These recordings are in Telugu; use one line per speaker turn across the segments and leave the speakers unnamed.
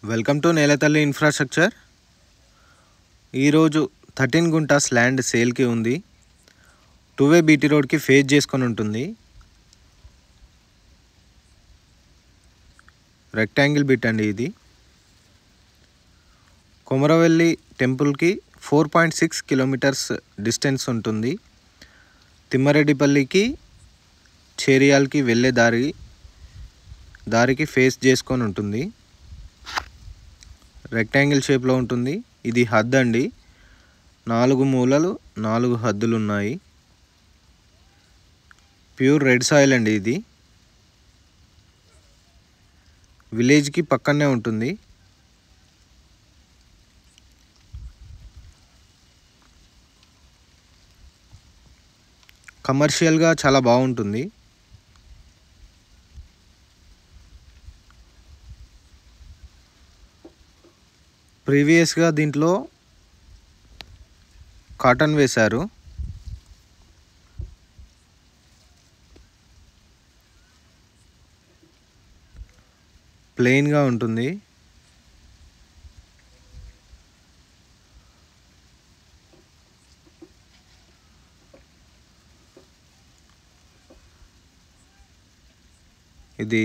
వెల్కమ్ టు నేలతల్లి ఇన్ఫ్రాస్ట్రక్చర్. ఈరోజు 13 గుంటాస్ ల్యాండ్ సేల్కి ఉంది. 2-వే బీటీ రోడ్కి ఫేస్ చేసుకొని ఉంటుంది. రెక్టాంగిల్ బిట్ అండి ఇది. కొమరవెల్లి టెంపుల్కి 4.6 కిలోమీటర్స్ డిస్టెన్స్ ఉంటుంది. తిమ్మారెడ్డిపల్లికి చేరియాల్కి వెళ్ళే దారికి ఫేస్ చేసుకొని ఉంటుంది. రెక్టాంగిల్ షేప్లో ఉంటుంది. ఇది హద్ అండి. 4 మూలలు 4 హద్దులు ఉన్నాయి. ప్యూర్ రెడ్ సాయిల్ అండి ఇది. విలేజ్కి పక్కనే ఉంటుంది. కమర్షియల్గా చాలా బాగుంటుంది. ప్రీవియస్గా దీంట్లో కాటన్ వేశారు. ప్లెయిన్గా ఉంటుంది. ఇది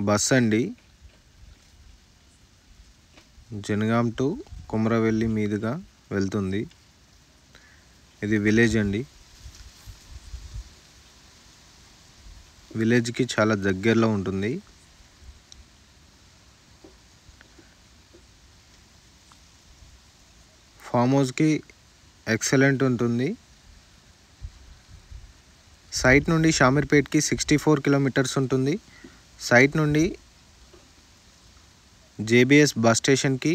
బస్ అండి. జనగాం టు కొమరవెల్లి మీదుగా వెళ్తుంది. ఇది విలేజ్ అండి. విలేజ్కి చాలా దగ్గరలో ఉంటుంది. ఫామ్ హౌస్కి ఎక్సలెంట్ ఉంటుంది. సైట్ నుండి షామీర్పేట్కి 64 కిలోమీటర్స్ ఉంటుంది. సైట్ నుండి జేబీఎస్ బస్ స్టేషన్కి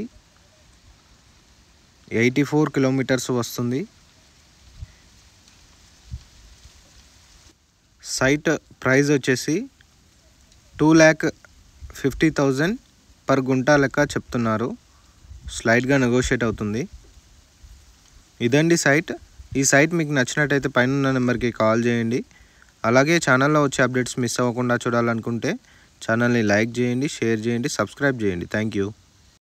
84 కిలోమీటర్స్ వస్తుంది. సైట్ ప్రైస్ వచ్చేసి 2,50,000 పర్ గుంటా లెక్క చెప్తున్నారు. స్లైడ్గా నెగోషియేట్ అవుతుంది. ఇదండి సైట్. ఈ సైట్ మీకు నచ్చినట్టయితే పైన నెంబర్కి కాల్ చేయండి. అలాగే ఛానల్లో వచ్చే అప్డేట్స్ మిస్ అవ్వకుండా చూడాలనుకుంటే ఛానల్ని లైక్ చేయండి, షేర్ చేయండి, సబ్స్క్రైబ్ చేయండి. Thank you.